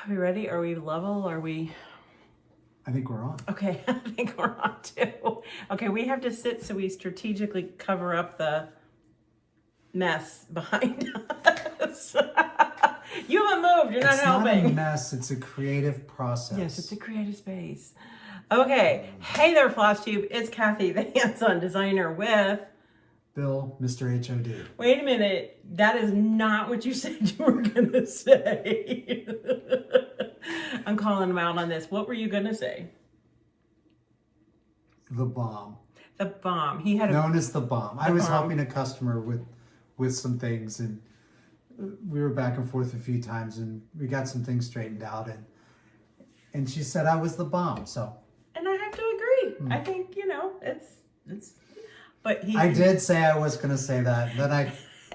we ready? Are we level? Are we? I think we're on. Okay, I think we're on too. Okay, we have to sit so we strategically cover up the mess behind us. You haven't moved. You're not helping. It's not a mess. It's a creative process. Yes, it's a creative space. Okay. Hey there, FLOSSTUBE. It's Cathy, the hands-on designer with... Bill, Mr. HOD. Wait a minute. That is not what you said you were going to say. I'm calling him out on this. What were you going to say? The bomb. The bomb. He had known as the bomb. I was helping a customer with some things, and we were back and forth a few times, and we got some things straightened out, and she said I was the bomb. So. And I have to agree. I think, it's but I did say I was going to say that. Then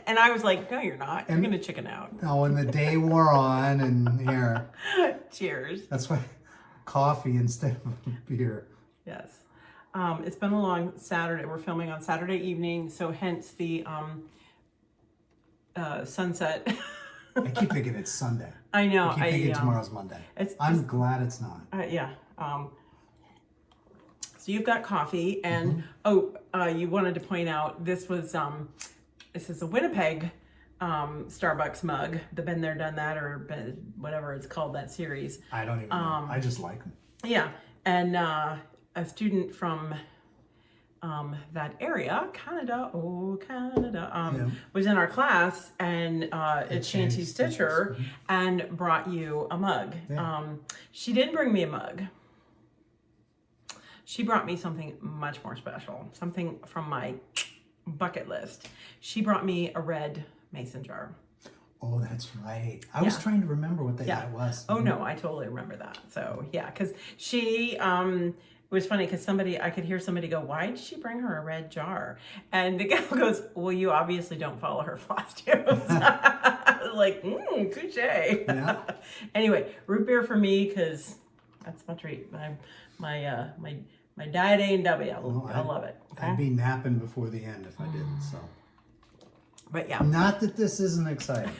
and I was like, no, you're not. You're going to chicken out. No, and the day wore on, and here. Cheers. That's why coffee instead of beer. Yes. It's been a long Saturday. We're filming on Saturday evening, so hence the sunset. I keep thinking it's Sunday. I know. I keep thinking tomorrow's Monday. I'm glad it's not. Yeah. So you've got coffee, and you wanted to point out this was this is a Winnipeg Starbucks mug, the Been There Done That, or whatever it's called, that series. I don't even know. I just like them. Yeah, and a student from that area, Canada, was in our class, and it's Shanty Stitcher, and brought you a mug. Yeah. She didn't bring me a mug. She brought me something much more special, something from my bucket list. She brought me a red mason jar. Oh, that's right. I was trying to remember what that was. Oh, no, I totally remember that. So, yeah, because she, it was funny because I could hear somebody go, why did she bring her a red jar? And the gal goes, well, you obviously don't follow her FLOSSTUBEs. Like, touche. Yeah. Anyway, root beer for me because that's my treat. My diet A&W. I love it. Okay? I'd be napping before the end if I didn't, so. But yeah. Not that this isn't exciting.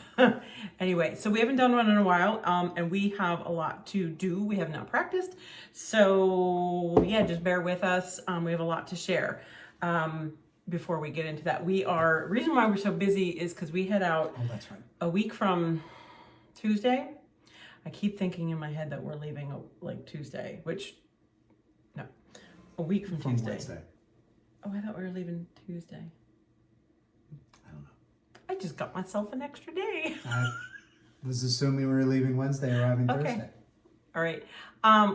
Anyway, so we haven't done one in a while, and we have a lot to do. We have not practiced. So yeah, just bear with us. We have a lot to share. Before we get into that, reason why we're so busy is because we head out that's right. a week from Tuesday. I keep thinking in my head that we're leaving like Tuesday, which, no, a week from Tuesday. Wednesday. Oh, I thought we were leaving Tuesday. I don't know. I just got myself an extra day. I was assuming we were leaving Wednesday, arriving Thursday. All right.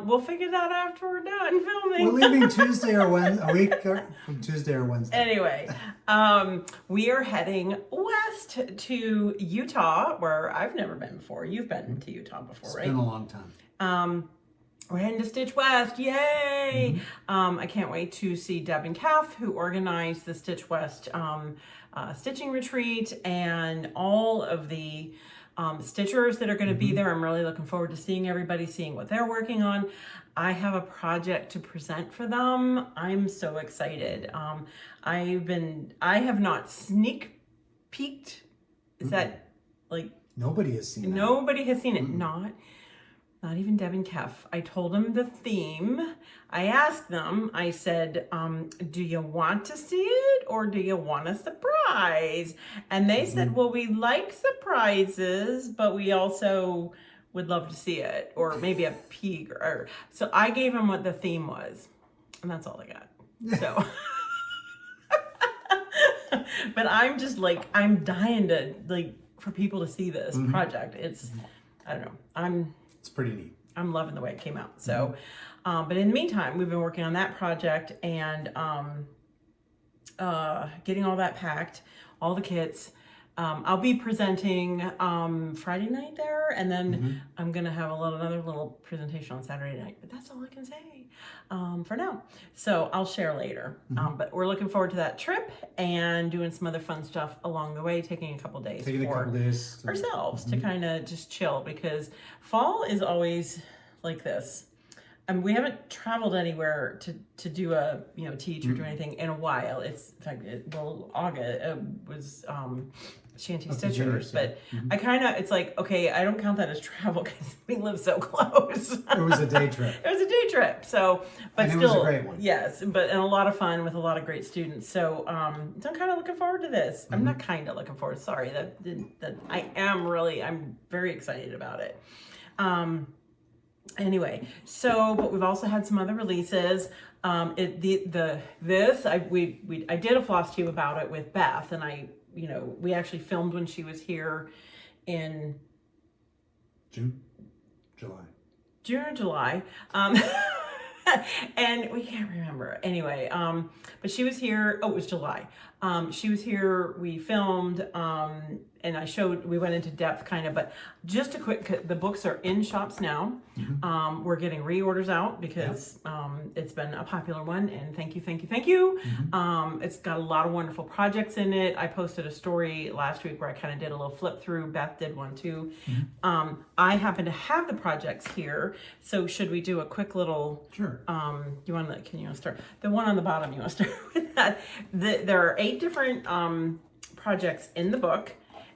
We'll figure that out after we're done filming. We're leaving Tuesday or Wednesday, a week from Tuesday or Wednesday. Anyway, we are heading west to Utah, where I've never been before. You've been to Utah before, right? It's been a long time. We're heading to Stitch West. Yay! I can't wait to see Deb and Cathy, who organized the Stitch West stitching retreat, and all of the stitchers that are going to be there. I'm really looking forward to seeing everybody, seeing what they're working on. I have a project to present for them. I'm so excited. I have not sneak peeked. Is that like... Nobody has seen it. Nobody has seen it. Not even Deb and Cathy. I told them the theme. I asked them, I said, do you want to see it or do you want a surprise? And they said, well, we like surprises, but we also would love to see it, or maybe a peek. So I gave them what the theme was, and that's all I got. So, but I'm just like, I'm dying to for people to see this project. It's, I don't know. It's pretty neat. I'm loving the way it came out. So, but in the meantime, we've been working on that project and getting all that packed, all the kits. I'll be presenting Friday night there, and then I'm gonna have another little presentation on Saturday night. But that's all I can say for now. So I'll share later. But we're looking forward to that trip and doing some other fun stuff along the way, taking a couple days ourselves to kind of just chill, because fall is always like this. And we haven't traveled anywhere to do teach or do anything in a while. It's in fact, August was Shanty That's a Stitchers, Juniors, yeah. but I kind of, it's like, okay, I don't count that as travel because we live so close. It was a day trip. It was a day trip, so, but And it still, was a great one. yes, and a lot of fun with a lot of great students. So, so I'm kind of looking forward to this. I'm not kind of looking forward. Sorry, that I'm very excited about it. Anyway, so, but we've also had some other releases. I did a floss tube about it with Beth, and we actually filmed when she was here in June or July. And we can't remember. Anyway, but she was here. Oh, it was July. She was here. We filmed, and we went into depth kind of, but just a quick, the books are in shops now. We're getting reorders out because it's been a popular one, and thank you. It's got a lot of wonderful projects in it. I posted a story last week where I kind of did a little flip through. Beth did one too. I happen to have the projects here, so should we do a quick little? Sure. Can you want to start? The one on the bottom, you want to start with that? There are 8 different projects in the book.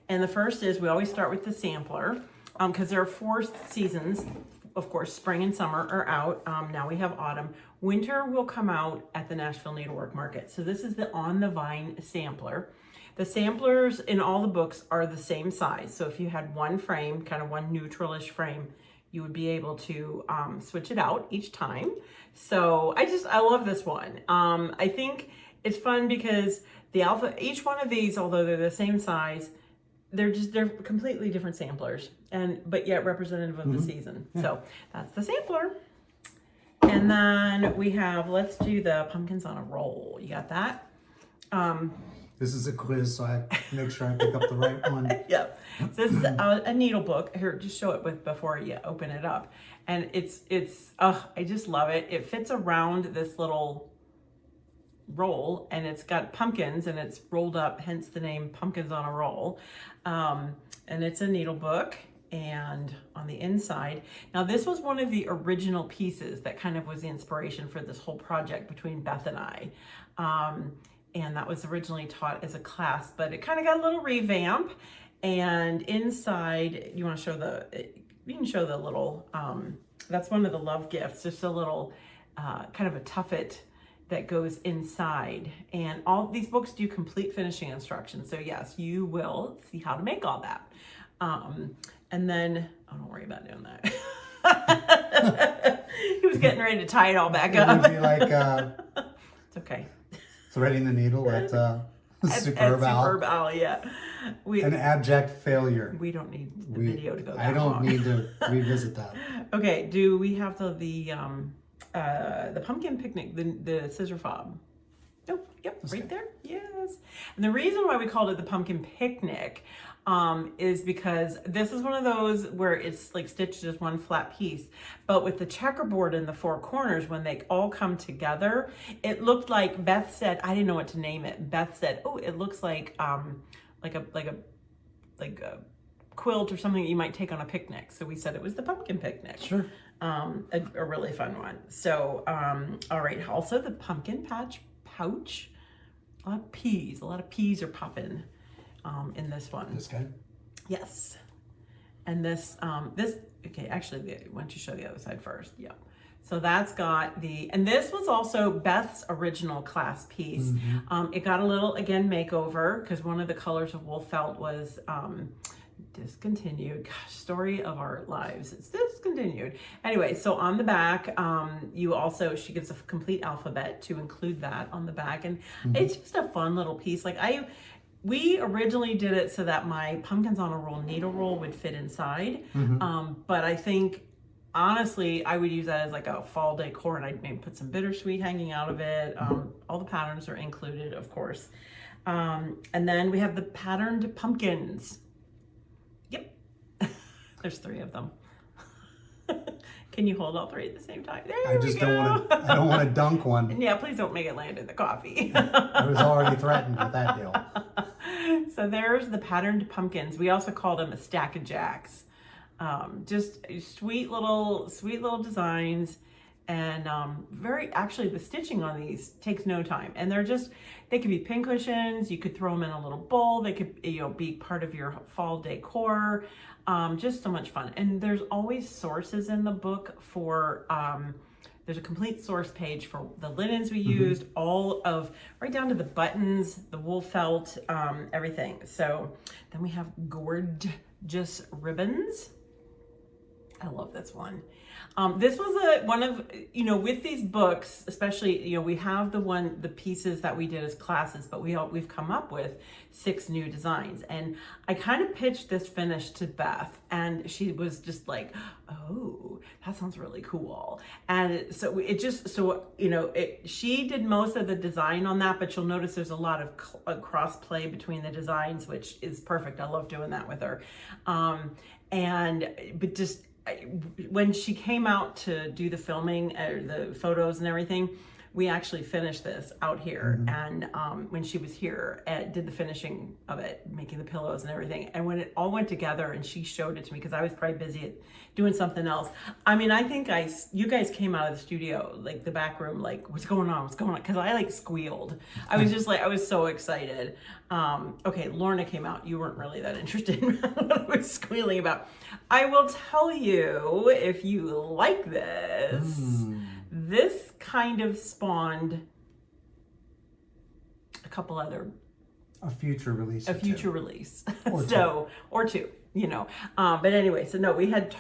And the first is, we always start with the sampler, because there are 4 seasons. Of course, spring and summer are out. Now we have autumn. Winter will come out at the Nashville Needlework Market. So this is the On the Vine sampler. The samplers in all the books are the same size. So if you had one frame, kind of one neutralish frame, you would be able to switch it out each time. So I love this one. I think it's fun because each one of these, although they're the same size, they're completely different samplers, but yet representative of the season. Yeah. So that's the sampler. And then we have, let's do the pumpkins on a roll. You got that? This is a quiz, so I have to make sure I pick up the right one. Yep. So this is a needle book. Here, just show it before you open it up. And I just love it. It fits around this little roll, and it's got pumpkins, and it's rolled up, hence the name Pumpkins on a Roll. And it's a needle book, and on the inside, now this was one of the original pieces that kind of was the inspiration for this whole project between Beth and I. And that was originally taught as a class, but it kind of got a little revamp. And inside, you can show the little, that's one of the love gifts, just a little kind of a tuffet that goes inside. And all these books do complete finishing instructions. So yes, you will see how to make all that. And then, don't worry about doing that. He was getting ready to tie it all back up. It would be like, it's okay. Threading the needle at Superb Owl. Superb Owl, yeah. An abject failure. We don't need the video to go that I don't long. need to revisit that. Okay, do we have the pumpkin picnic, the scissor fob? Nope, yep, right there, yes. And the reason why we called it the pumpkin picnic is because this is one of those where it's like stitched as one flat piece, but with the checkerboard in the 4 corners, when they all come together, it looked like, Beth said, I didn't know what to name it. Beth said, oh, it looks like a quilt or something that you might take on a picnic. So we said it was the pumpkin picnic. Sure. A really fun one. So, all right. Also the pumpkin patch pouch. A lot of peas are popping in this one. This guy? Yes. And this, okay, actually, why don't you show the other side first? Yeah. So that's got and this was also Beth's original class piece. It got a little, again, makeover, because one of the colors of wool felt was discontinued. Gosh, story of our lives. It's discontinued. Anyway, so on the back, she gives a complete alphabet to include that on the back. And it's just a fun little piece. We originally did it so that my Pumpkins on a Roll needle roll would fit inside. But I think, honestly, I would use that as like a fall decor, and I'd maybe put some bittersweet hanging out of it. All the patterns are included, of course. And then we have the patterned pumpkins. Yep. There's 3 of them. Can you hold all 3 at the same time? I don't want to dunk one. Yeah, please don't make it land in the coffee. I was already threatened with that deal. So there's the patterned pumpkins. We also call them a stack of jacks. Just sweet little designs. And actually the stitching on these takes no time. And they could be pin cushions. You could throw them in a little bowl. They could, be part of your fall decor. Just so much fun. And there's always sources in the book for, there's a complete source page for the linens we used, right down to the buttons, the wool felt, everything. So then we have gorgeous ribbons. I love this one. This was one of, with these books, especially, we have the pieces that we did as classes, but we've come up with 6 new designs. And I kind of pitched this finish to Beth, and she was just like, oh, that sounds really cool. And so she did most of the design on that, but you'll notice there's a lot of cross play between the designs, which is perfect. I love doing that with her. When she came out to do the filming, the photos and everything, we actually finished this out here. And when she was here, did the finishing of it, making the pillows and everything. And when it all went together and she showed it to me, because I was probably busy at doing something else. I mean, I think you guys came out of the studio, like the back room, like, what's going on? What's going on? Because I squealed. I was just I was so excited. Okay, Lorna came out. You weren't really that interested in what I was squealing about. I will tell you, if you like this, this kind of spawned a couple other... A future release. Or two. But anyway, so no, we had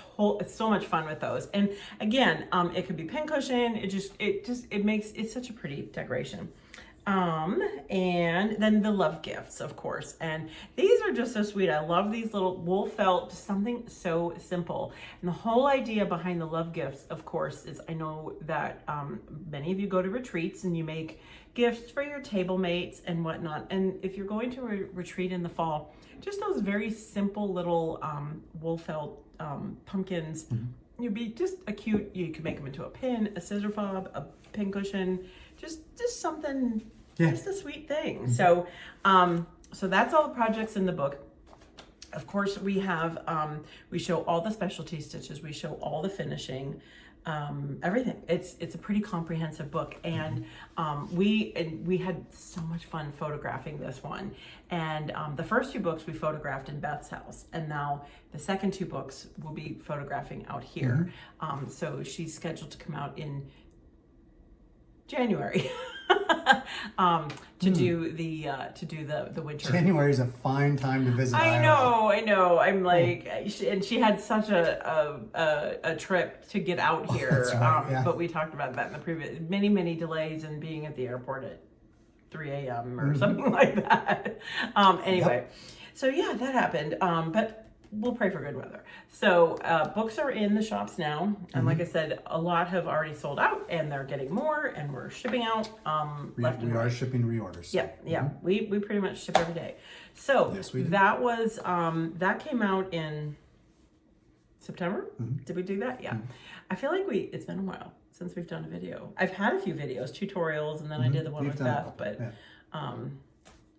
so much fun with those. And again, it could be pincushion. It's such a pretty decoration. And then the love gifts, of course. And these are just so sweet. I love these little wool felt, just something so simple. And the whole idea behind the love gifts, of course, is I know that many of you go to retreats and you make gifts for your table mates and whatnot. And if you're going to a retreat in the fall, just those very simple little wool felt pumpkins, you'd be just you could make them into a pin, a scissor fob, a pin cushion, just something, just a sweet thing. So that's all the projects in the book. Of course, we have, we show all the specialty stitches, we show all the finishing, everything. It's a pretty comprehensive book, and we had so much fun photographing this one. And the first 2 books we photographed in Beth's house, and now the second 2 books we'll be photographing out here. So she's scheduled to come out in January to do the winter. January is a fine time to visit. I know. I'm like, and she had such a trip to get out here. That's right, But we talked about that in the previous many delays and being at the airport at 3 a.m. or something like that. Anyway, so yeah, that happened. But we'll pray for good weather. So books are in the shops now. And like I said, a lot have already sold out, and they're getting more, and we're shipping out left and right. We are shipping reorders. Yeah. We pretty much ship every day. So yes, we do. that was, that came out in September. Did we do that? Yeah. I feel like it's been a while since we've done a video. I've had a few videos, tutorials, and then I did the one with Beth, but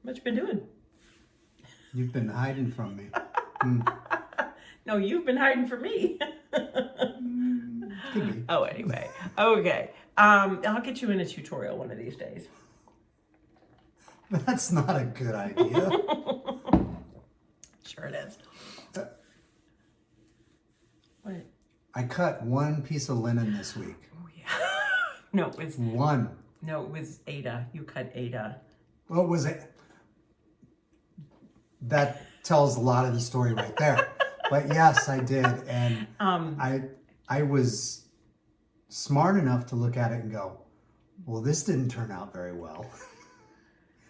what you been doing? You've been hiding from me. No, you've been hiding from me. Could be. Oh, anyway. Okay. I'll get you in a tutorial one of these days. That's not a good idea. Sure it is. What? I cut 1 piece of linen this week. Oh, yeah. No, it was... 1. No, it was Ada. You cut Ada. What was it? That tells a lot of the story right there. But yes, I did. And I was smart enough to look at it and go, well, this didn't turn out very well.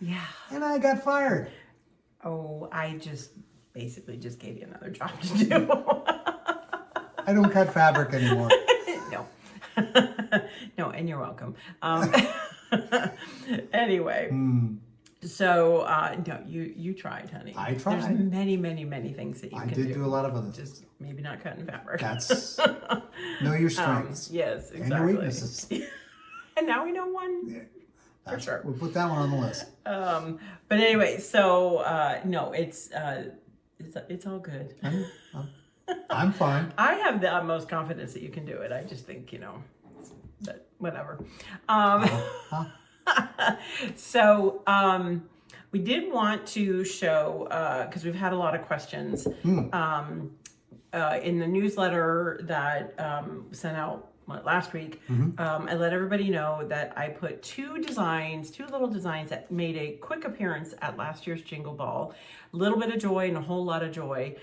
Yeah. And I got fired. Oh, I basically just gave you another job to do. I don't cut fabric anymore. No. No, and you're welcome. Anyway. So, no, you tried, honey. I tried. There's many things that you can do. I did do a lot of other things. Just maybe not cutting fabric. That's, know your strengths. Yes, exactly. And your weaknesses. And now we know one. Yeah, for sure. We'll put that one on the list. But anyway, so, no, it's all good. I'm fine. I have the utmost confidence that you can do it. I just think, whatever. Uh-huh. So we did want to show, because we've had a lot of questions in the newsletter that sent out last week. I let everybody know that I put two little designs that made a quick appearance at last year's Jingle Ball. A little bit of joy and a whole lot of joy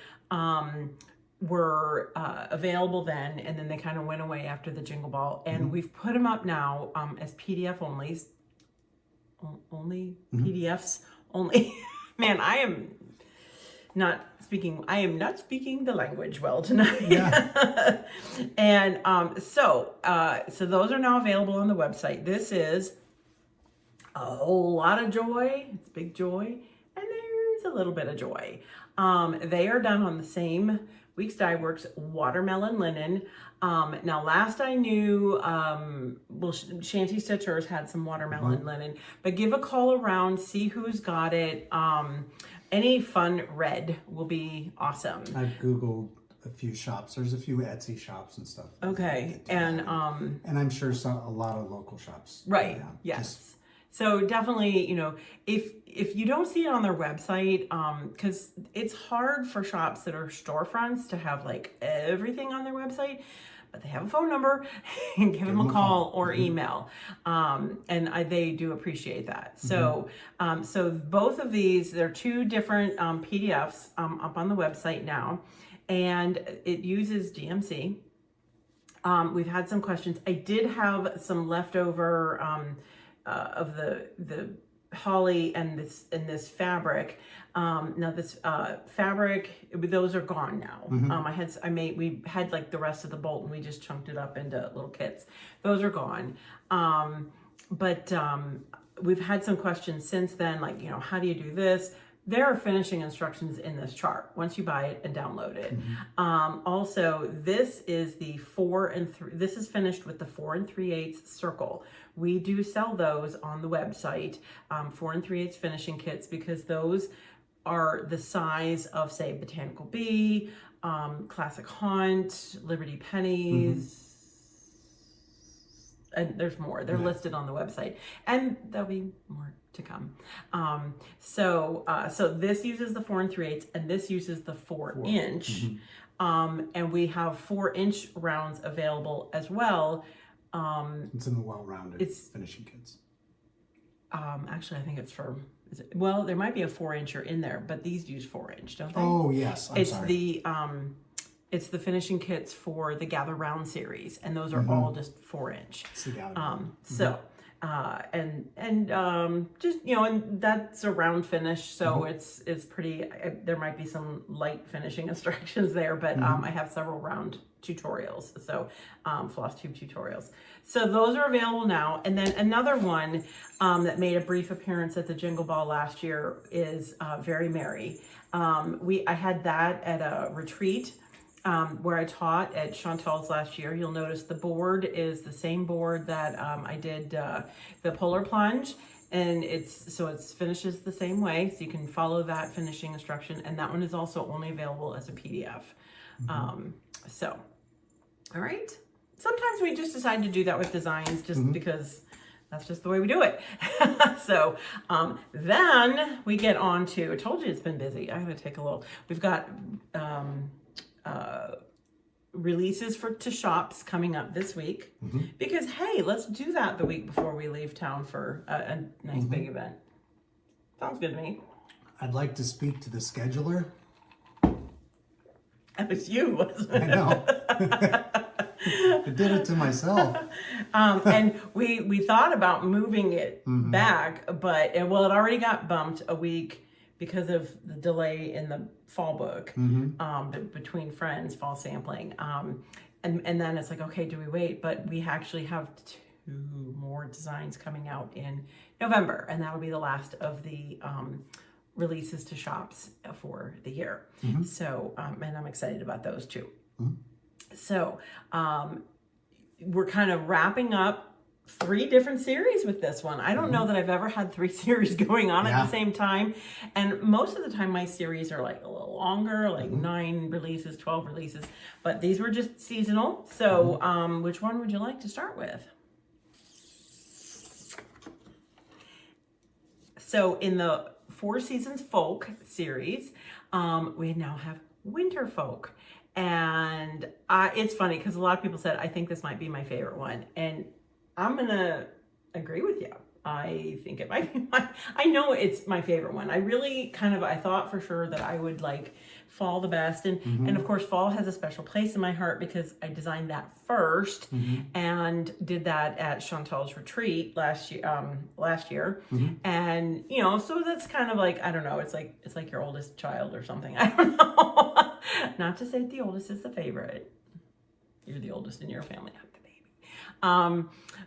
were available then, and then they kind of went away after the Jingle Ball. And we've put them up now as PDF only. PDFs only. Man, I am not speaking the language well tonight. Yeah. And so those are now available on the website. This is a whole lot of joy. It's big joy, and there's a little bit of joy. They are done on the same Weeks Dye Works watermelon linen. Now, last I knew, Shanty Stitchers had some watermelon linen, but give a call around, see who's got it. Any fun red will be awesome. I've Googled a few shops. There's a few Etsy shops and stuff. Okay, and I'm sure a lot of local shops. Right. Yeah, Yes. So definitely, if you don't see it on their website, because it's hard for shops that are storefronts to have like everything on their website, but they have a phone number, and give them a call or email, and they do appreciate that. So, so both of these, they're two different PDFs up on the website now, and it uses DMC. We've had some questions. I did have some leftover of the holly and this fabric. Now this fabric, those are gone now. We had like the rest of the bolt, and we just chunked it up into little kits. Those are gone. But we've had some questions since then, like, how do you do this? There are finishing instructions in this chart once you buy it and download it. Also, this is the 4 and 3. This is finished with the 4 3/8 circle. We do sell those on the website, 4 3/8 finishing kits, because those are the size of, say, Botanical Bee, Classic Haunt, Liberty Pennies. And there's more. They're listed on the website, and there'll be more to come. So this uses the 4 3/8, and this uses the 4-inch. And we have 4-inch rounds available as well. It's in the well-rounded finishing kits. Actually, I think it's for. Well, there might be a 4-incher in there, but these use 4-inch, don't they? Oh yes, I'm sorry. It's the finishing kits for the Gather Round series, and those are all just 4-inch. It's the Gather Round. So, just and that's a round finish, so it's pretty. There might be some light finishing instructions there, but I have several round tutorials, so FLOSSTUBE tutorials. So those are available now. And then another one that made a brief appearance at the Jingle Ball last year is Very Merry. I had that at a retreat. Where I taught at Chantal's last year. You'll notice the board is the same board that I did the Polar Plunge, and it finishes the same way, so you can follow that finishing instruction, and that one is also only available as a PDF. So, all right. Sometimes we just decide to do that with designs just because that's just the way we do it. So then we get on to, I told you it's been busy. I'm going to take a little, we've got releases to shops coming up this week, because hey, let's do that the week before we leave town for a nice big event. Sounds good to me. I'd like to speak to the scheduler. That was you, wasn't it? I know. I did it to myself. And we thought about moving it back, but it already got bumped a week because of the delay in the fall book, between friends, fall sampling. And then it's like, okay, do we wait? But we actually have 2 more designs coming out in November, and that'll be the last of the releases to shops for the year. So, and I'm excited about those too. So, we're kind of wrapping up 3 different series with this one. I don't know that I've ever had 3 series going on at the same time. And most of the time my series are like a little longer, like 9 releases, 12 releases, but these were just seasonal. So which one would you like to start with? So in the Four Seasons Folk series, we now have Winter Folk. And it's funny because a lot of people said, I think this might be my favorite one. And I'm going to agree with you. I think it might be I know it's my favorite one. I really I thought for sure that I would like fall the best. And of course, fall has a special place in my heart because I designed that first and did that at Chantal's retreat last year. And, you know, so that's kind of like, I don't know, it's like your oldest child or something. I don't know. Not to say the oldest is the favorite. You're the oldest in your family, not the baby.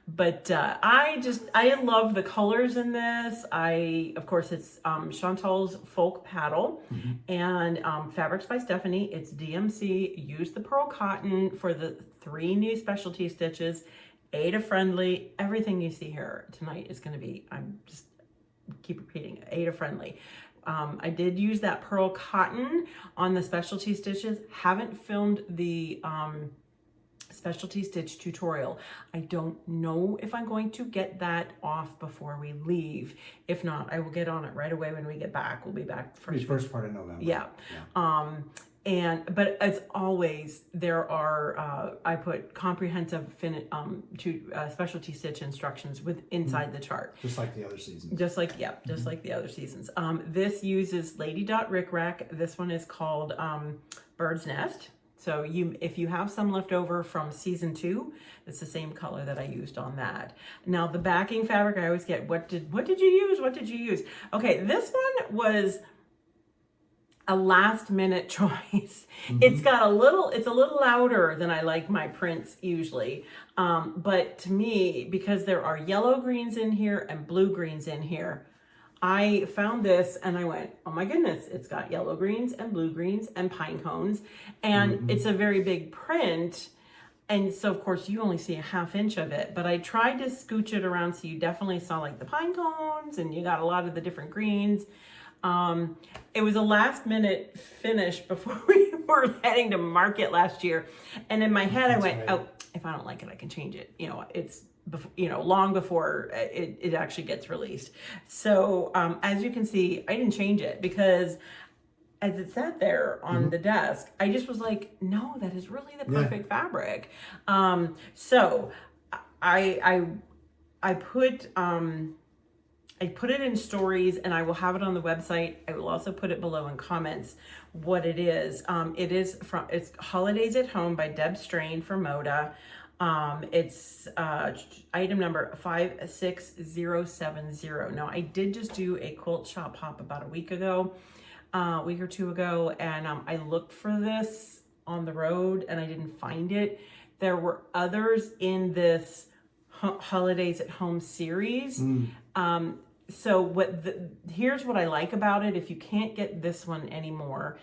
But I love the colors in this. Of course, it's Chantal's Folk Paddle and Fabrics by Stephanie. It's DMC. Use the pearl cotton for the 3 new specialty stitches. Ada friendly. Everything you see here tonight is going to be, I'm just keep repeating it, Ada friendly. I did use that pearl cotton on the specialty stitches. Haven't filmed the specialty stitch tutorial. I don't know if I'm going to get that off before we leave. If not, I will get on it right away when we get back. We'll be back first part of November. Yeah. But as always, there are I put comprehensive specialty stitch instructions inside the chart, just like the other seasons. Just like the other seasons. This uses Lady Dot Rick Rack. This one is called Bird's Nest. So if you have some left over from season 2, it's the same color that I used on that. Now the backing fabric, I always get, what did you use? What did you use? Okay, this one was a last minute choice. It's a little louder than I like my prints usually. But to me, because there are yellow greens in here and blue greens in here, I found this and I went, oh my goodness, it's got yellow greens and blue greens and pine cones. And it's a very big print. And so of course you only see a 1/2 inch of it, but I tried to scooch it around so you definitely saw like the pine cones and you got a lot of the different greens. It was a last minute finish before we were heading to market last year. And in my head, I went, oh, if I don't like it, I can change it. You know, it's, long before it actually gets released. So, as you can see, I didn't change it because as it sat there on the desk, I just was like, no, that is really the perfect fabric. So I put it in stories and I will have it on the website. I will also put it below in comments what it is. It's Holidays at Home by Deb Strain for Moda. It's item number 56070. Now I did just do a quilt shop hop about a week or 2 ago, and I looked for this on the road and I didn't find it. There were others in this Holidays at Home series. So here's what I like about it. If you can't get this one anymore,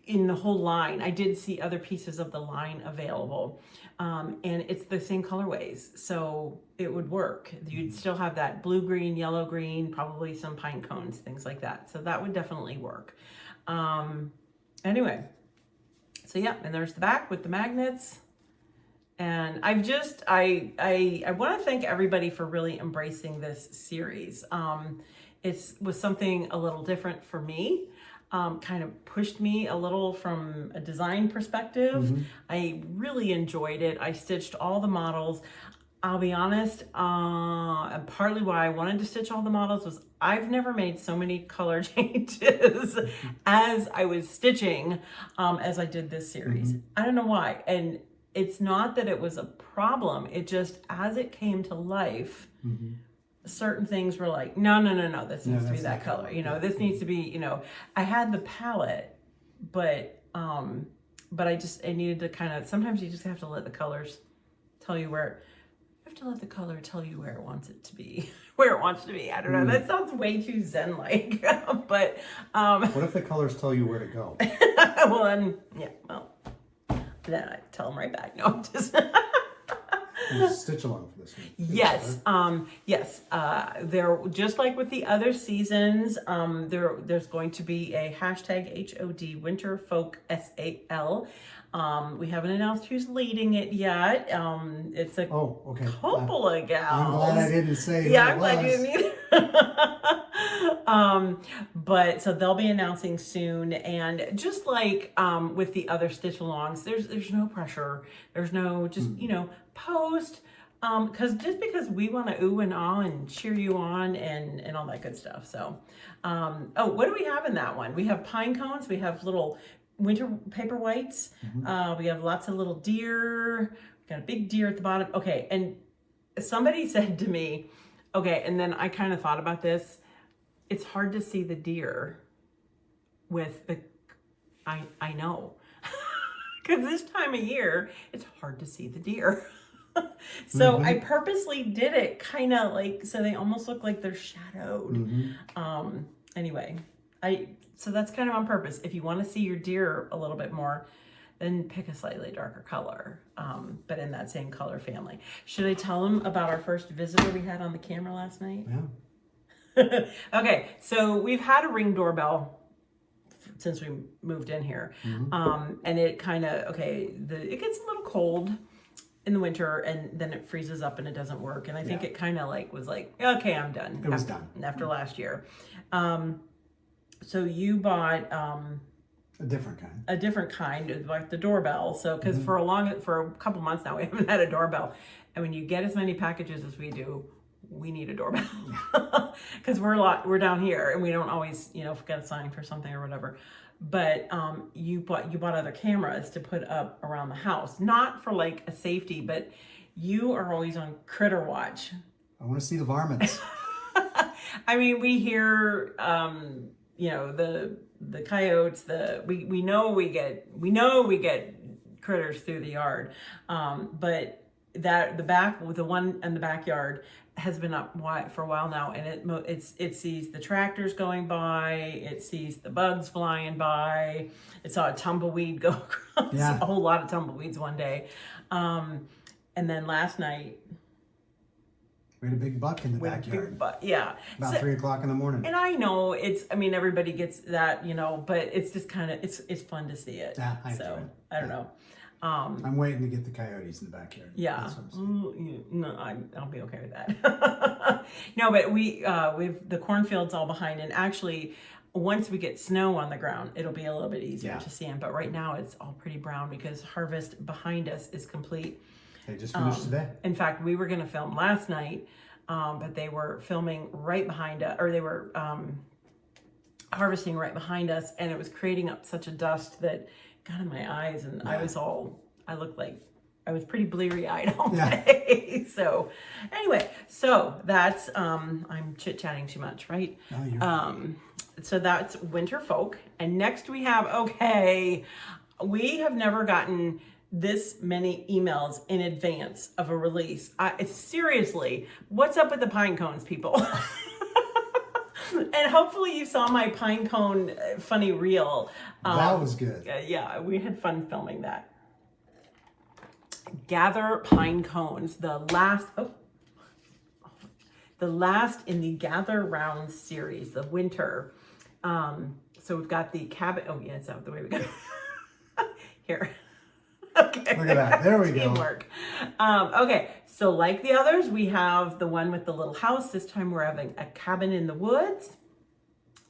in the whole line, I did see other pieces of the line available, and it's the same colorways, so it would work. You'd still have that blue green, yellow green, probably some pine cones, things like that. So that would definitely work. Anyway, so yeah, and there's the back with the magnets. And I want to thank everybody for really embracing this series. It was something a little different for me, kind of pushed me a little from a design perspective. I really enjoyed it. I stitched all the models. I'll be honest, and partly why I wanted to stitch all the models was I've never made so many color changes as I was stitching as I did this series. I don't know why. And it's not that it was a problem. It just, as it came to life, certain things were like, no, this needs to be that color. This needs to be, I had the palette, but I needed to kind of, sometimes you just have to let the colors tell you where, let the color tell you where it wants it to be, where it wants to be. I don't know. That sounds way too Zen-like, but. What if the colors tell you where to go? Well, then I tell them right back. No, just stitch along for this one. Yes, yes. They're just like with the other seasons. There's going to be a hashtag HOD Winter Folk SAL. We haven't announced who's leading it yet. It's a couple of gals. I'm glad I didn't say yeah, I'm glad you didn't either. But so they'll be announcing soon, and just like with the other stitch alongs, there's no pressure. There's no just post. Because we want to ooh and ah and cheer you on and all that good stuff. So, what do we have in that one? We have pine cones. We have little winter paper whites. We have lots of little deer. We got a big deer at the bottom. Okay, and somebody said to me, okay, and then I kind of thought about this. It's hard to see the deer with the. I know, because this time of year it's hard to see the deer. So I purposely did it kind of like so they almost look like they're shadowed. Anyway, so that's kind of on purpose. If you want to see your deer a little bit more, then pick a slightly darker color, but in that same color family. Should I tell them about our first visitor we had on the camera last night? Yeah. Okay, so we've had a Ring doorbell since we moved in here, and it kind of it gets a little cold in the winter, and then it freezes up and it doesn't work. And I think it kind of was like, okay, I'm done. It was done after last year. So you bought a different kind, like the doorbell. So because for a couple months now we haven't had a doorbell, and when you get as many packages as we do, we need a doorbell because we're down here and we don't always forget a sign for something or whatever. But you bought other cameras to put up around the house, not for like a safety, but you are always on critter watch. I want to see the varmints. I mean, we hear the coyotes. We know we get critters through the yard, but the one in the backyard has been up for a while now, and it sees the tractors going by, it sees the bugs flying by, it saw a tumbleweed go across, a whole lot of tumbleweeds one day, and then last night we had a big buck in the backyard. About 3 o'clock in the morning. And I know everybody gets that, but it's just kind of it's fun to see it. Yeah, I don't know. I'm waiting to get the coyotes in the backyard. Yeah. No, I'll be okay with that. No, but we've the cornfields all behind, and actually once we get snow on the ground, it'll be a little bit easier to see them. But right now it's all pretty brown because harvest behind us is complete. They just finished today. In fact, we were going to film last night, but they were filming right behind us, or they were harvesting right behind us, and it was creating up such a dust that got in my eyes, and I looked like I was pretty bleary-eyed all day. So anyway, so that's I'm chit-chatting too much, right? No, you're so that's Winter Folk, and next we have we have never gotten this many emails in advance of a release. Seriously, what's up with the pine cones, people? And hopefully you saw my pine cone funny reel. That was good. Yeah, we had fun filming that. Gather pine cones, the last in the Gather Round series, the winter. So we've got the cabin. Oh yeah, it's out the way we go. Here. Okay. Look at that. There we go. Teamwork. Okay, so like the others, we have the one with the little house. This time we're having a cabin in the woods,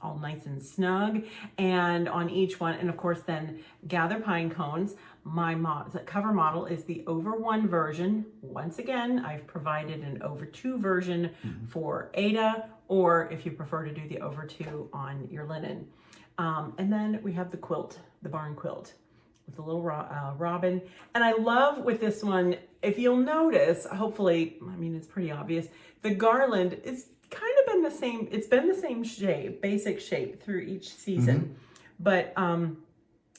all nice and snug. And on each one, and of course then gather pine cones. My cover model is the over 1 version. Once again, I've provided an over 2 version for Ada, or if you prefer to do the over 2 on your linen. And then we have the quilt, the barn quilt, with the little robin. And I love with this one, if you'll notice, hopefully, I mean, it's pretty obvious, the garland is kind of been the same, it's been the same shape, basic shape through each season. But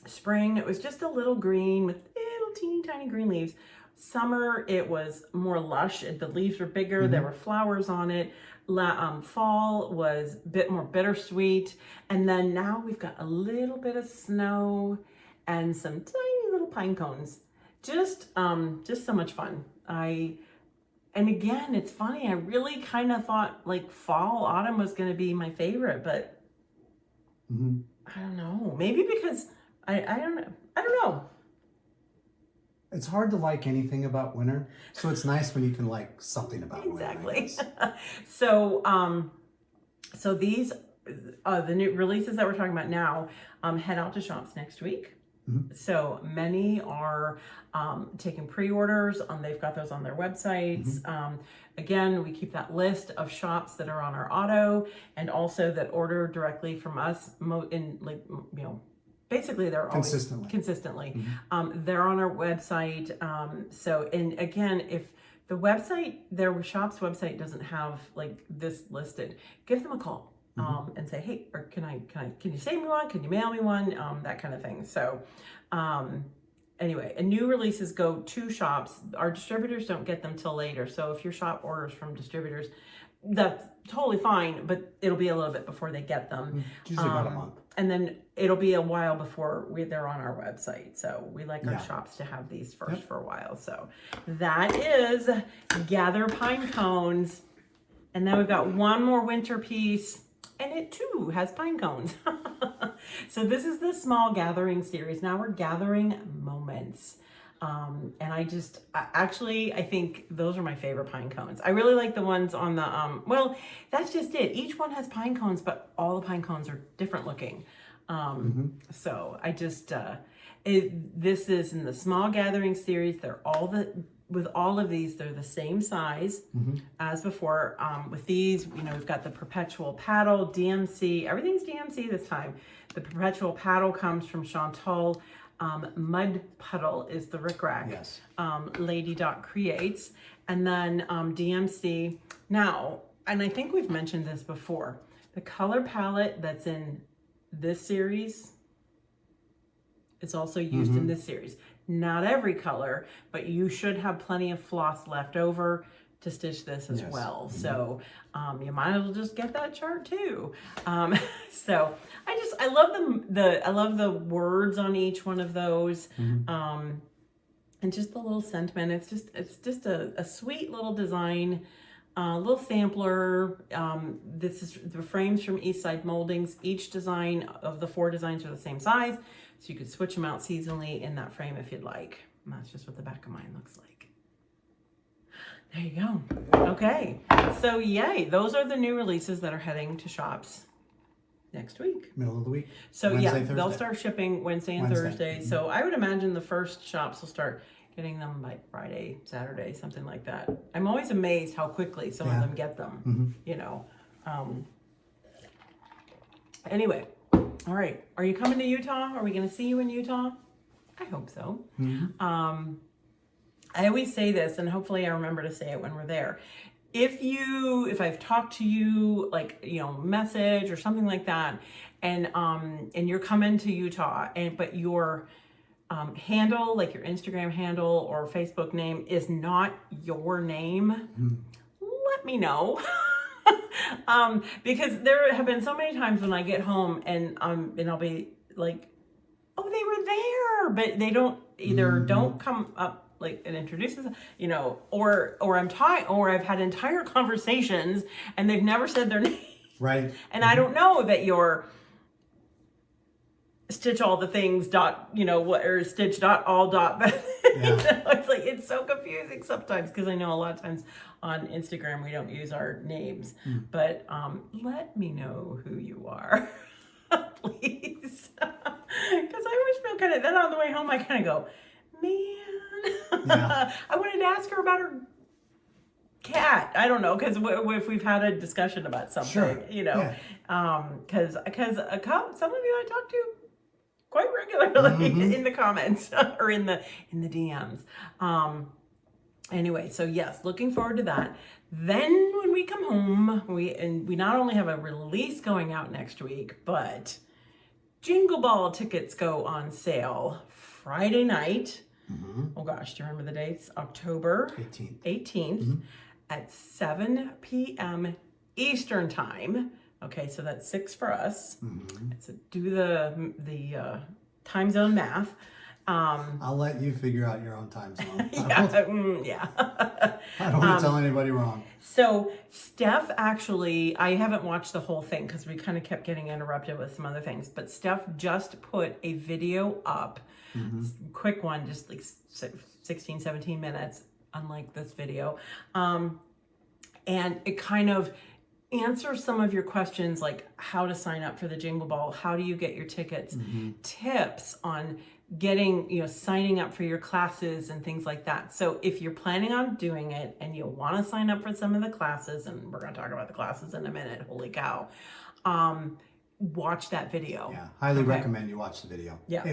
spring, it was just a little green with little teeny tiny green leaves. Summer, it was more lush, the leaves were bigger, there were flowers on it. Fall was a bit more bittersweet. And then now we've got a little bit of snow and some tiny little pine cones. Just so much fun. And again, it's funny, I really kind of thought like fall, autumn was going to be my favorite, but I don't know. Maybe because I don't know. It's hard to like anything about winter, so it's nice when you can like something about Exactly. winter. So, so these, the new releases that we're talking about now, head out to shops next week. So many are taking pre-orders. They've got those on their websites. Again, we keep that list of shops that are on our auto and also that order directly from us. Basically, they're always consistently. They're on our website. So, and again, if the website, their shop's website doesn't have like this listed, give them a call. And say, hey, or can you send me one? Can you mail me one? That kind of thing. So, anyway, and new releases go to shops. Our distributors don't get them till later. So if your shop orders from distributors, that's totally fine, but it'll be a little bit before they get them. It's usually about a month. And then it'll be a while before they're on our website. So we like our shops to have these first for a while. So that is Gather Pine Cones. And then we've got one more winter piece. And it too has pine cones. So this is the small gathering series. Now we're gathering moments. And I think those are my favorite pine cones. I really like the ones on the, well, that's just it. Each one has pine cones, but all the pine cones are different looking. So I just, this is in the small gathering series. With all of these, they're the same size as before. With these, we've got the perpetual paddle, DMC, everything's DMC this time. The perpetual paddle comes from Chantal. Mud Puddle is the rickrack. Yes. Lady Dot creates. And then DMC. Now, and I think we've mentioned this before, the color palette that's in this series is also used in this series. Not every color, but you should have plenty of floss left over to stitch this as well. So you might as well just get that chart too. So I love the words on each one of those. And just the little sentiment. It's just a sweet little design, little sampler. This is the frames from Eastside Moldings. Each design of the 4 designs are the same size. So you could switch them out seasonally in that frame if you'd like. And that's just what the back of mine looks like. There you go. Okay. So yay. Those are the new releases that are heading to shops next week. Middle of the week. So Wednesday, Thursday. They'll start shipping Wednesday and Thursday. So I would imagine the first shops will start getting them like Friday, Saturday, something like that. I'm always amazed how quickly some of them get them, Anyway. All right. Are you coming to Utah? Are we going to see you in Utah? I hope so. I always say this, and hopefully I remember to say it when we're there. If I've talked to you, like, message or something like that, and you're coming to Utah, but your handle, like your Instagram handle or Facebook name is not your name, let me know. Because there have been so many times when I get home and I'll be like, oh, they were there, but they don't don't come up like and introduce us, or I've had entire conversations and they've never said their name. Right. And I don't know that you're stitch all the things or stitch dot all dot. It's like, it's so confusing sometimes because I know a lot of times on Instagram we don't use our names, but let me know who you are, please. Because I always feel kind of, then on the way home I kind of go, man, I wanted to ask her about her cat. I don't know, because if we've had a discussion about something, because some of you I talk to quite regularly in the comments or in the DMs. Anyway, so yes, looking forward to that. Then when we come home, we not only have a release going out next week, but Jingle Ball tickets go on sale Friday night. Oh gosh, do you remember the dates? October 18th at 7 p.m. Eastern time. Okay, so that's 6 for us. So do the time zone math. I'll let you figure out your own time zone. Yeah. I don't want to tell anybody wrong. So Steph actually, I haven't watched the whole thing because we kind of kept getting interrupted with some other things, but Steph just put a video up, quick one, just like 16, 17 minutes, unlike this video. And it kind of answers some of your questions, like how to sign up for the Jingle Ball, how do you get your tickets, tips on getting, signing up for your classes and things like that. So if you're planning on doing it and you want to sign up for some of the classes, and we're going to talk about the classes in a minute, holy cow, watch that video. Yeah, highly recommend you watch the video. Yeah.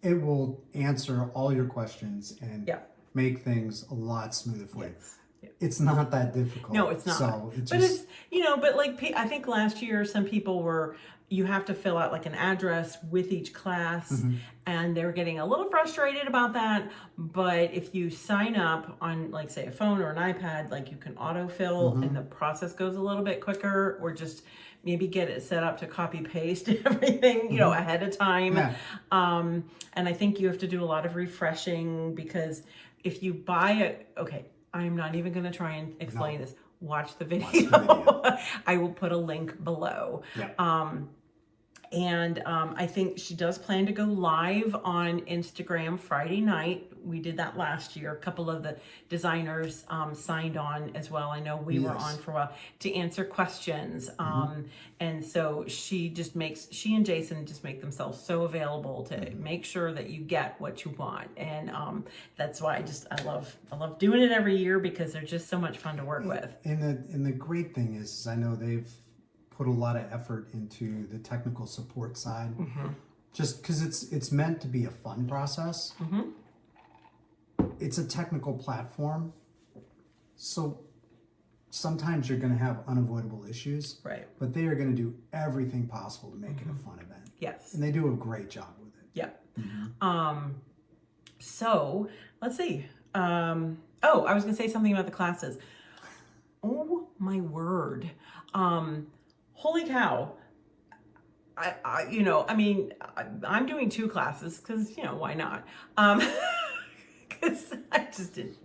It will answer all your questions and make things a lot smoother for you. It's not that difficult. No, it's not. So it's, but like, I think last year some people were, you have to fill out like an address with each class, and they were getting a little frustrated about that. But if you sign up on, like, say, a phone or an iPad, like, you can autofill and the process goes a little bit quicker, or just maybe get it set up to copy paste everything, ahead of time. Yeah. And I think you have to do a lot of refreshing, because if you buy I'm not even going to try and explain this. Watch the video. I will put a link below. Yeah. And I think she does plan to go live on Instagram Friday night. We did that last year. A couple of the designers signed on as well. I know we were on for a while to answer questions. And so she and Jason just make themselves so available to make sure that you get what you want. And that's why I love doing it every year, because they're just so much fun to work with. And the great thing is I know they've put a lot of effort into the technical support side, just because it's meant to be a fun process. It's a technical platform, so sometimes you're going to have unavoidable issues, right? But they are going to do everything possible to make it a fun event. Yes, and they do a great job with it. Yeah. So let's see. I was going to say something about the classes. Oh my word. Holy cow. I'm doing 2 classes because, why not? Because I just didn't,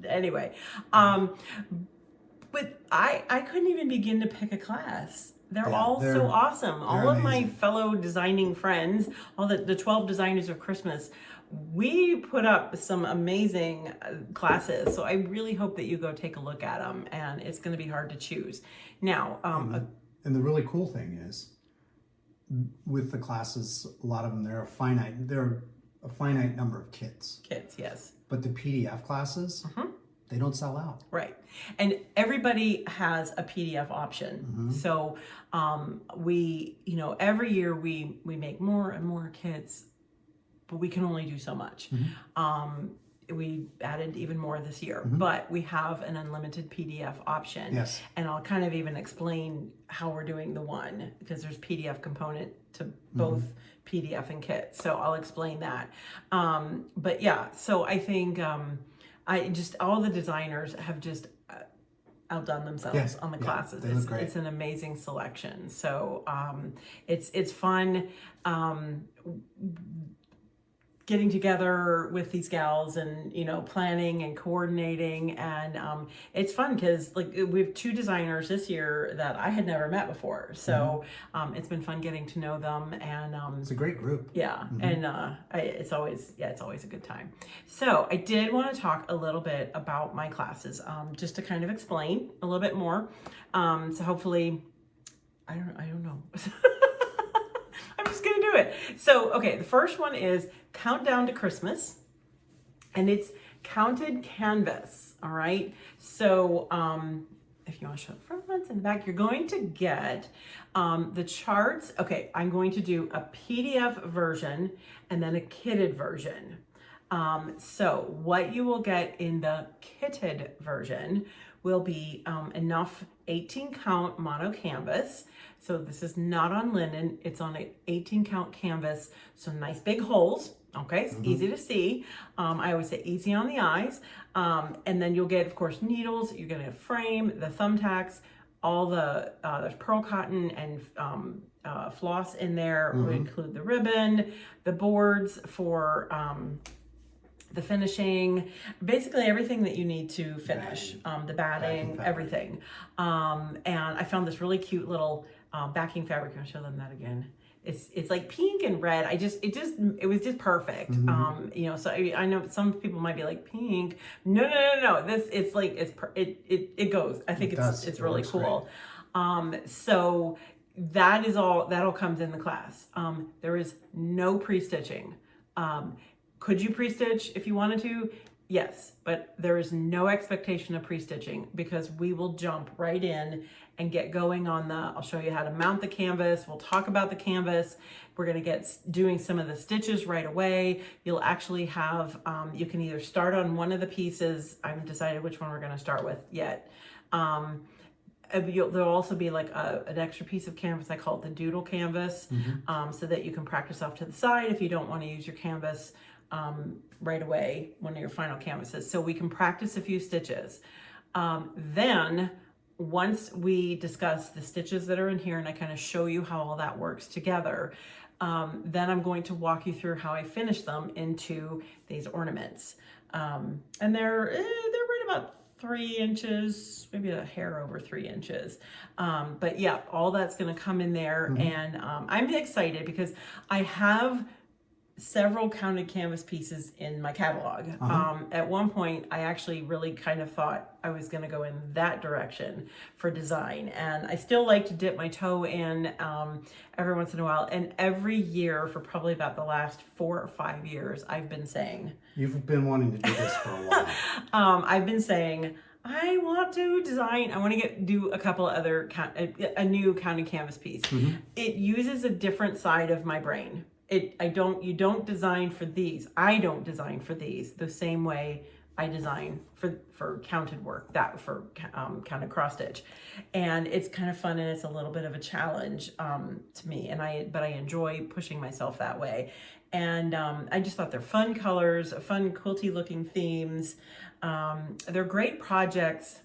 anyway. But I couldn't even begin to pick a class. They're all so awesome. All of my fellow designing friends, all the 12 designers of Christmas, we put up some amazing classes. So I really hope that you go take a look at them, and it's going to be hard to choose. Now, and the really cool thing is, with the classes, a lot of them, they're a finite number of kits. Yes. But the PDF classes, they don't sell out. Right. And everybody has a PDF option. So we, every year we make more and more kits, but we can only do so much. We added even more this year, but we have an unlimited PDF option. Yes. And I'll kind of even explain how we're doing the one, because there's PDF component to both PDF and kit. So I'll explain that. But yeah, so I think all the designers have just outdone themselves on the classes. It's an amazing selection. So it's fun. Getting together with these gals and, planning and coordinating. And it's fun because, like, we have 2 designers this year that I had never met before. So it's been fun getting to know them. And it's a great group. Yeah. And it's always a good time. So I did want to talk a little bit about my classes, just to kind of explain a little bit more. So hopefully, I don't know. I'm just going to do it. So, okay, the first one is Countdown to Christmas, and it's counted canvas, all right? So, if you want to show the front and the back, you're going to get the charts. Okay, I'm going to do a PDF version and then a kitted version. So what you will get in the kitted version will be enough 18 count mono canvas. So this is not on linen, it's on an 18 count canvas. So nice big holes, okay, it's easy to see. I always say easy on the eyes. And then you'll get, of course, needles, you're gonna frame, the thumbtacks, all the, there's pearl cotton and floss in there. We include the ribbon, the boards for the finishing, basically everything that you need to finish, the batting, everything. And I found this really cute little backing fabric. I'll show them that again. It's like pink and red. It was just perfect. You know, so I know some people might be like, pink. No. It goes. I think it's really cool. So that is all, that all comes in the class. There is no pre-stitching. Could you pre-stitch if you wanted to? Yes, but there is no expectation of pre-stitching because we will jump right in and get going on I'll show you how to mount the canvas. We'll talk about the canvas. We're gonna get doing some of the stitches right away. You'll actually have, you can either start on one of the pieces. I haven't decided which one we're gonna start with yet. There'll also be like an extra piece of canvas. I call it the doodle canvas, so that you can practice off to the side if you don't want to use your canvas right away, one of your final canvases. So we can practice a few stitches. Then once we discuss the stitches that are in here and I kind of show you how all that works together, then I'm going to walk you through how I finish them into these ornaments. And they're right about 3 inches, maybe a hair over 3 inches. But yeah, all that's gonna come in there. And I'm excited because I have several counted canvas pieces in my catalog. At one point, I actually really kind of thought I was going to go in that direction for design. And I still like to dip my toe in every once in a while. And every year for probably about the last 4 or 5 years, I've been saying... You've been wanting to do this for a while. I've been saying, I want to design, I want to do a couple other, a new counted canvas piece. It uses a different side of my brain. You don't design for these. I don't design for these the same way I design for counted work, for counted cross stitch. And it's kind of fun and it's a little bit of a challenge to me. But I enjoy pushing myself that way. And I just thought they're fun colors, fun quilty looking themes. They're great projects.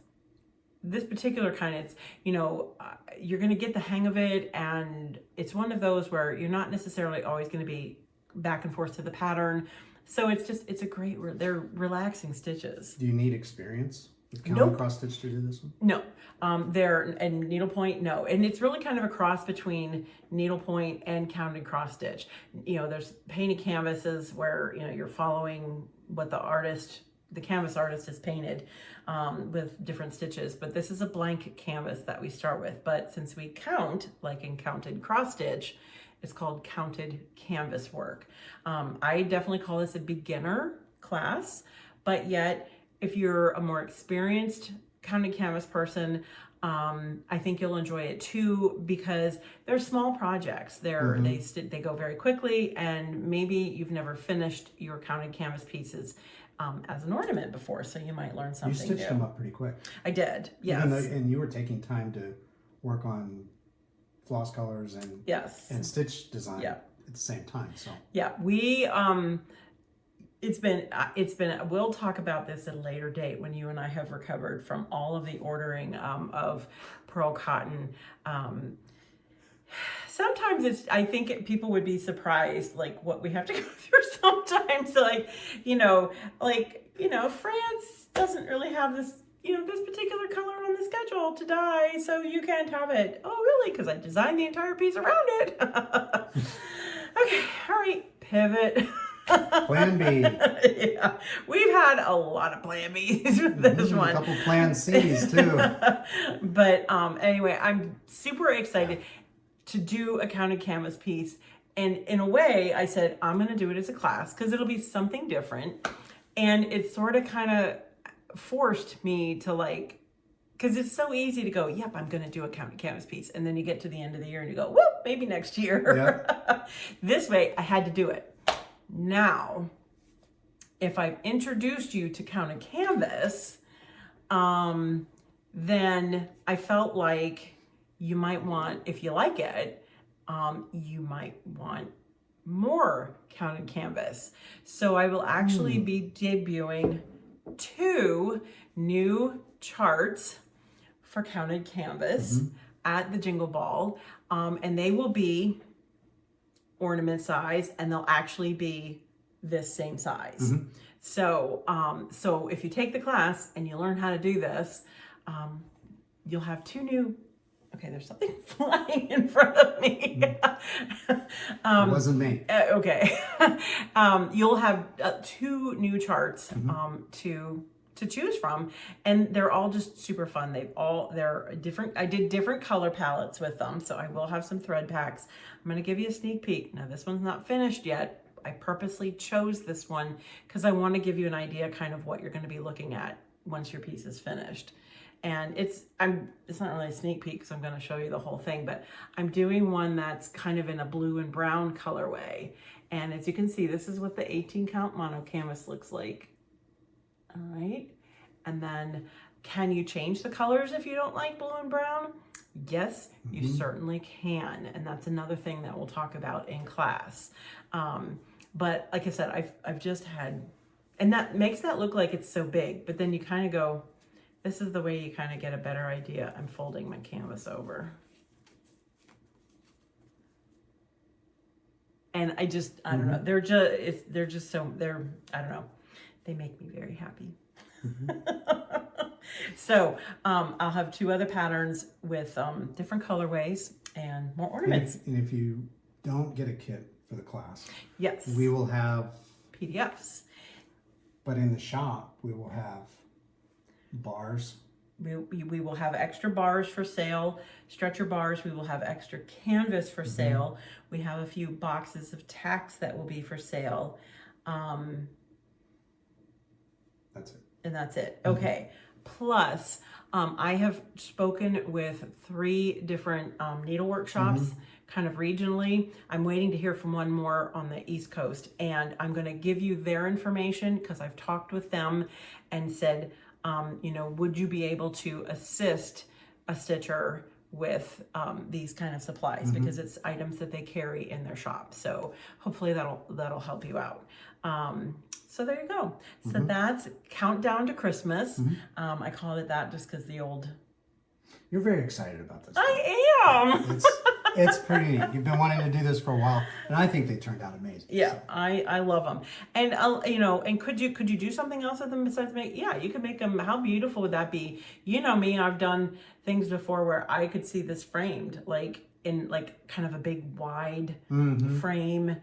This particular kind, it's, you know, you're going to get the hang of it, and it's one of those where you're not necessarily always going to be back and forth to the pattern. So it's a great, they're relaxing stitches. Do you need experience with counted cross stitch to do this one? No, and needlepoint, no. And it's really kind of a cross between needlepoint and counted cross stitch. You know, there's painted canvases where, you know, you're following what the canvas artist has painted with different stitches, but this is a blank canvas that we start with. But since we count, like in counted cross stitch, it's called counted canvas work. I definitely call this a beginner class, but yet if you're a more experienced counted canvas person, I think you'll enjoy it too, because they're small projects. They go very quickly, and maybe you've never finished your counted canvas pieces as an ornament before, so you might learn something new. You stitched them up pretty quick. I did, yes. And you were taking time to work on floss colors and stitch design at the same time. So yeah, we it's been we'll talk about this at a later date when you and I have recovered from all of the ordering of pearl cotton. Sometimes I think people would be surprised, like, what we have to go through sometimes. Like, France doesn't really have this, this particular color on the schedule to dye, so you can't have it. Oh, really? Because I designed the entire piece around it. Okay, all right, pivot. Plan B. Yeah, we've had a lot of plan Bs with this one. A couple plan Cs too. But anyway, I'm super excited to do a counted canvas piece. And in a way, I said, I'm going to do it as a class because it'll be something different. And it sort of kind of forced me to, like, because it's so easy to go, yep, I'm going to do a counted canvas piece. And then you get to the end of the year and you go, whoop, maybe next year. Yep. This way, I had to do it. Now, if I've introduced you to counted canvas, then I felt like you might want, if you like it, you might want more counted canvas. So I will actually be debuting 2 new charts for counted canvas at the Jingle Ball, and they will be ornament size, and they'll actually be this same size. So, so if you take the class and you learn how to do this, you'll have 2 new. Okay, there's something flying in front of me. It wasn't me. Okay, you'll have 2 new charts to choose from, and they're all just super fun. They're different. I did different color palettes with them, so I will have some thread packs. I'm going to give you a sneak peek. Now this one's not finished yet. I purposely chose this one because I want to give you an idea kind of what you're going to be looking at once your piece is finished. And it's not really a sneak peek because I'm going to show you the whole thing, but I'm doing one that's kind of in a blue and brown colorway. And as you can see, this is what the 18 count mono canvas looks like. All right. And then can you change the colors if you don't like blue and brown? Yes, you certainly can. And that's another thing that we'll talk about in class. But like I said, I've just had, and that makes that look like it's so big, but then you kind of go, this is the way you kind of get a better idea. I'm folding my canvas over. And I don't know, they're just so, I don't know, they make me very happy. So I'll have 2 other patterns with different colorways and more ornaments. And if you don't get a kit for the class, yes, we will have PDFs. But in the shop, we will have bars. We will have extra bars for sale, stretcher bars. We will have extra canvas for sale. We have a few boxes of tacks that will be for sale. That's it. And that's it. Okay. Plus, I have spoken with 3 different needle workshops, kind of regionally. I'm waiting to hear from one more on the East Coast, and I'm going to give you their information because I've talked with them and said, you know, would you be able to assist a stitcher with these kind of supplies because it's items that they carry in their shop. So hopefully that'll help you out. So there you go. So that's Countdown to Christmas. I call it that just because the old... You're very excited about this. I am. It's pretty neat. You've been wanting to do this for a while, and I think they turned out amazing. Yeah, so. I love them. And you know, and could you do something else with them besides make? Yeah, you could make them. How beautiful would that be? You know me, I've done things before where I could see this framed like in like kind of a big wide frame,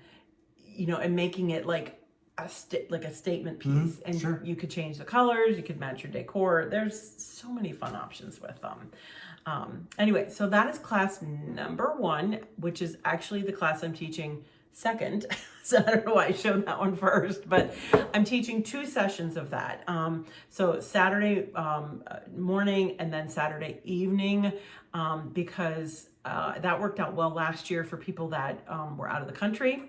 you know, and making it like a statement piece. And you could change the colors. You could match your decor. There's so many fun options with them. Anyway, so that is class number 1, which is actually the class I'm teaching second. So I don't know why I showed that one first, but I'm teaching 2 sessions of that. So Saturday morning and then Saturday evening, because that worked out well last year for people that were out of the country.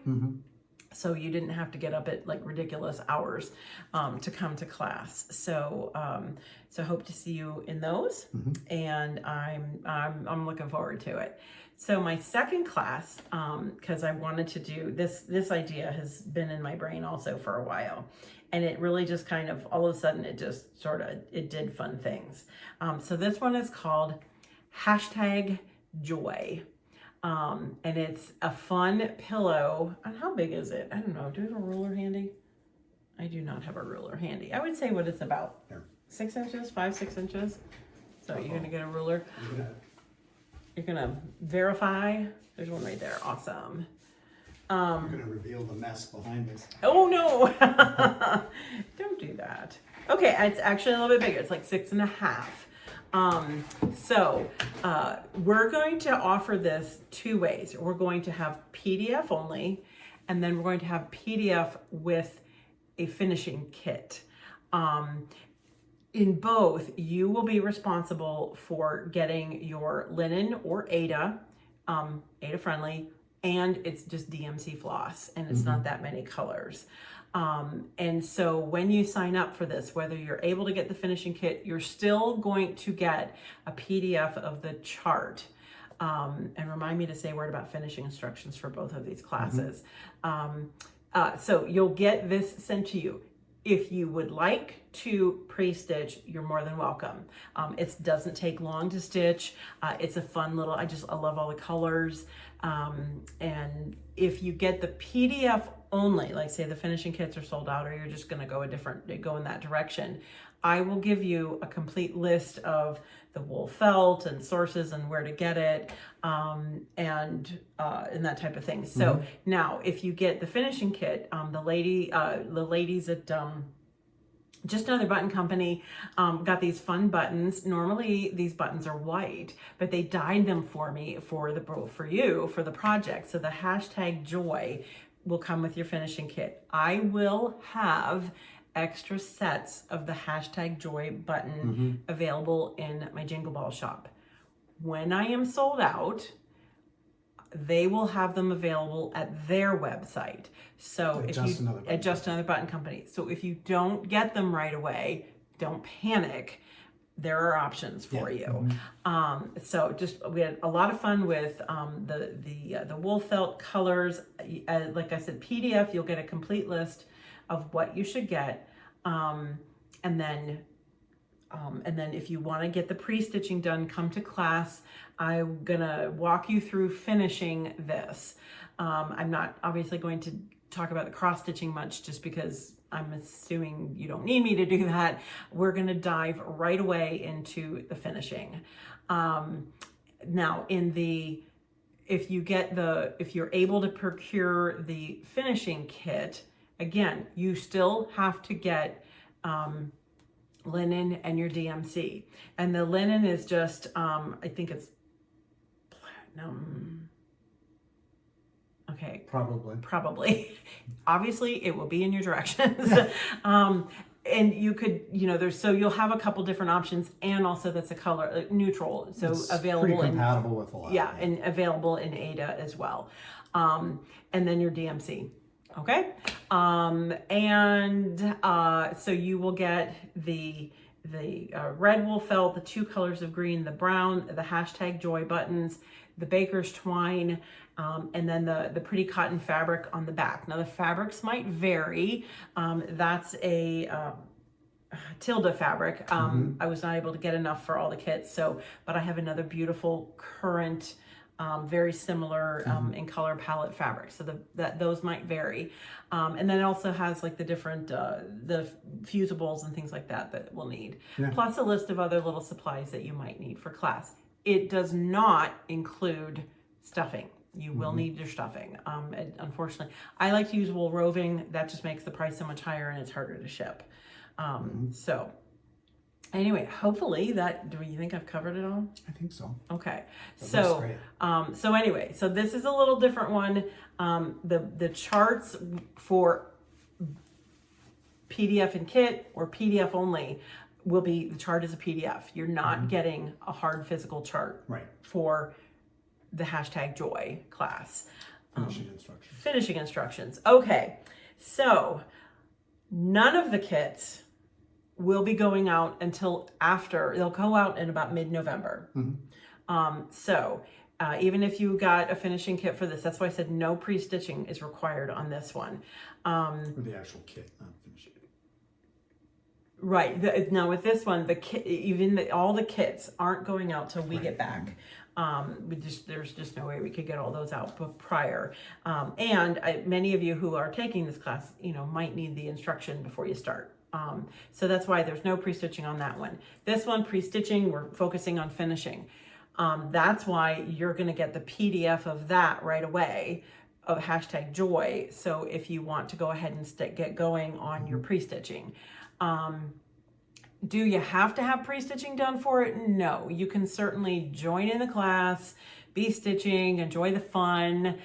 So you didn't have to get up at like ridiculous hours to come to class. So so hope to see you in those, and I'm looking forward to it. So my second class, because I wanted to do this idea has been in my brain also for a while, and it really just kind of all of a sudden it just sort of it did fun things. So this one is called #Joy. And it's a fun pillow. And how big is it? I don't know. Do you have a ruler handy? I do not have a ruler handy. I would say what it's about. Here. 6 inches, 5-6 inches. So you're gonna get a ruler. You're gonna verify. There's one right there. Awesome. I'm gonna reveal the mess behind us. Oh no! Don't do that. Okay, it's actually a little bit bigger. It's like 6.5. So we're going to offer this 2 ways. We're going to have PDF only, and then we're going to have PDF with a finishing kit. In both, you will be responsible for getting your linen or Aida, Aida friendly, and it's just DMC floss, and it's not that many colors. And so when you sign up for this, whether you're able to get the finishing kit, you're still going to get a PDF of the chart. And remind me to say a word about finishing instructions for both of these classes. So you'll get this sent to you. If you would like to pre-stitch, you're more than welcome. It doesn't take long to stitch. It's a fun little, I love all the colors. And if you get the PDF only, like say the finishing kits are sold out, or you're just gonna go go in that direction, I will give you a complete list of the wool felt and sources and where to get it, and that type of thing. So now, if you get the finishing kit, the ladies at Just Another Button Company got these fun buttons. Normally these buttons are white, but they dyed them for me for the project. So the #joy will come with your finishing kit. I will have extra sets of the #joy button available in my Jingle Ball shop. When I am sold out, they will have them available at their website. So at Just Another Button Company. So if you don't get them right away, don't panic. There are options for you. So we had a lot of fun with the wool felt colors. Like I said, PDF, you'll get a complete list of what you should get. And then if you want to get the pre-stitching done, come to class. I'm gonna walk you through finishing this. I'm not obviously going to talk about the cross-stitching much, just because I'm assuming you don't need me to do that. We're gonna dive right away into the finishing. Now if you're able to procure the finishing kit, again, you still have to get linen and your DMC. And the linen is just, I think it's platinum. Okay. Probably. Obviously, it will be in your directions. And you could, you'll have a couple different options, and also that's a color neutral. So it's available pretty compatible with a lot. Yeah, and available in Ada as well. And then your DMC. Okay. So you will get the red wool felt, the 2 colors of green, the brown, the #joy buttons, the baker's twine, and then the pretty cotton fabric on the back. Now the fabrics might vary. That's a Tilda fabric. I was not able to get enough for all the kits, but I have another beautiful current, very similar in color palette fabric, so those might vary. And then it also has like the different the fusibles and things like that we'll need, plus a list of other little supplies that you might need for class. It does not include stuffing. You will need your stuffing. Unfortunately, I like to use wool roving. That just makes the price so much higher, and it's harder to ship. So anyway, hopefully do you think I've covered it all? I think so. Okay. That's great. So this is a little different one. The charts for PDF and kit, or PDF only, the chart is a PDF. You're not getting a hard physical chart for the #joy class. Finishing instructions. Okay. So none of the kits will be going out until they'll go out in about mid-November. Even if you got a finishing kit for this, that's why I said no pre-stitching is required on this one. For the actual kit, not finishing. Right. Now with this one, the kit, all the kits aren't going out till we get back. There's just no way we could get all those out prior. Many of you who are taking this class, might need the instruction before you start. So that's why there's no pre-stitching on that one. This one, pre-stitching, we're focusing on finishing. That's why you're going to get the PDF of that right away, of #joy. So if you want to go ahead and get going on your pre-stitching. Do you have to have pre-stitching done for it? No, you can certainly join in the class, be stitching, enjoy the fun,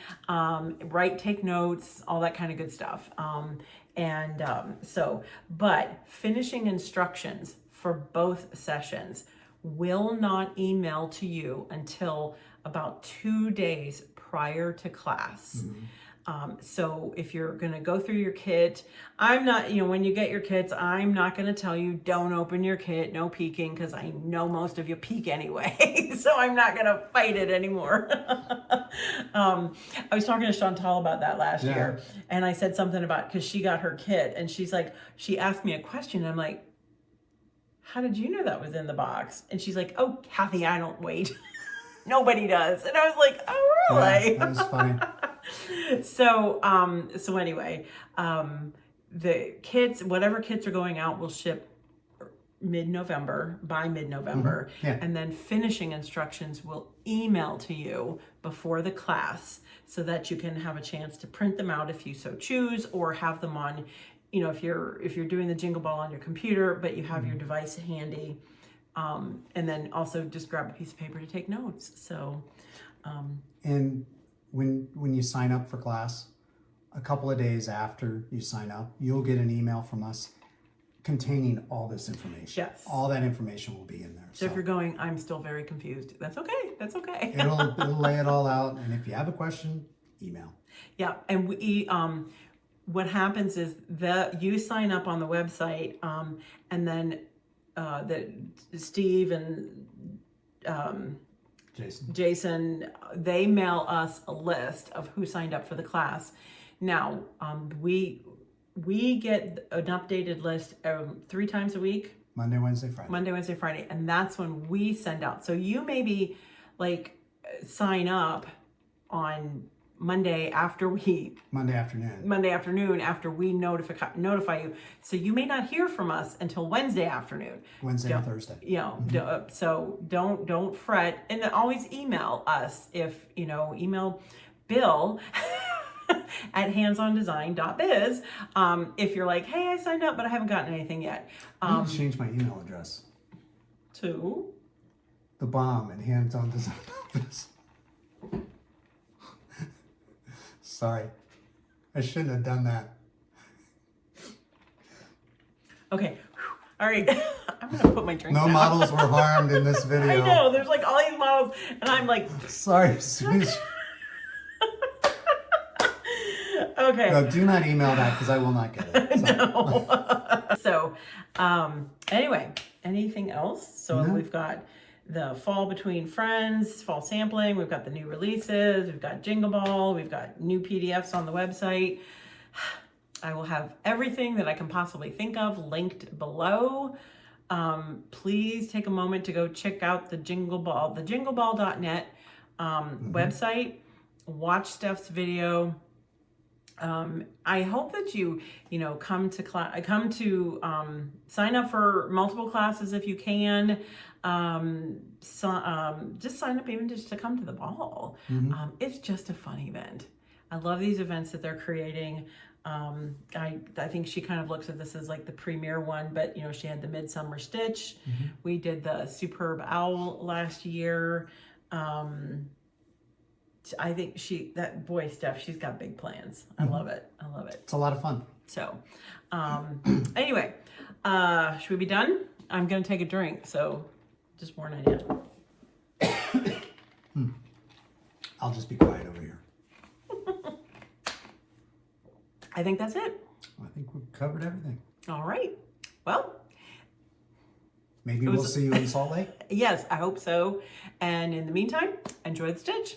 take notes, all that kind of good stuff. But finishing instructions for both sessions will not email to you until about 2 days prior to class. So if you're going to go through your kit, I'm not, when you get your kits, I'm not going to tell you don't open your kit, no peeking, because I know most of you peek anyway. So I'm not going to fight it anymore. I was talking to Chantal about that last year, and I said something about, because she got her kit, and she's like, she asked me a question, and I'm like, how did you know that was in the box? And she's like, oh, Cathy, I don't wait. Nobody does. And I was like, oh, really? Yeah, that was funny. So anyway, the kits, whatever kits are going out, will ship mid-November, by mid-November. And then finishing instructions will email to you before the class so that you can have a chance to print them out if you so choose, or have them on, you know, if you're doing the Jingle Ball on your computer, but you have your device handy. And then also just grab a piece of paper to take notes. So, and when you sign up for class, a couple of days after you sign up, you'll get an email from us containing all this information. Yes. All that information will be in there. So if you're going, I'm still very confused, that's okay. That's okay. it'll lay it all out. And if you have a question, email. Yeah. And we, what happens is that you sign up on the website, and then Steve and Jason, they mail us a list of who signed up for the class. Now, we get an updated list 3 times a week. Monday, Wednesday, Friday. Monday, Wednesday, Friday. And that's when we send out. So you maybe like sign up on Monday afternoon after we notify you. So you may not hear from us until Wednesday afternoon. Wednesday or Thursday. You know, so don't fret, and then always email us email Bill at handsondesign.biz if you're like, hey, I signed up but I haven't gotten anything yet. I need to change my email address to the bomb at handsondesign.biz. Sorry, I shouldn't have done that. Okay, all right. I'm gonna put my drink down. No models were harmed in this video. I know, there's like all these models, and I'm like, sorry, Susie. Okay. No, do not email that because I will not get it. No. So, anyway, anything else? So we've got the Fall Between Friends, fall sampling. We've got the new releases. We've got Jingle Ball. We've got new PDFs on the website. I will have everything that I can possibly think of linked below. Please take a moment to go check out the Jingle Ball, the jingleball.net website. Watch Steph's video. I hope that you come to sign up for multiple classes if you can. Just sign up even just to come to the ball. It's just a fun event. I love these events that they're creating. I think she kind of looks at this as like the premier one, but she had the Midsummer Stitch. We did the Superb Owl last year. I think Steph, she's got big plans. I love it. I love it. It's a lot of fun. So, anyway, should we be done? I'm going to take a drink, so just warning you. I'll just be quiet over here. I think that's it. I think we've covered everything. All right. Well, maybe we'll see you in Salt Lake. Yes, I hope so. And in the meantime, enjoy the stitch.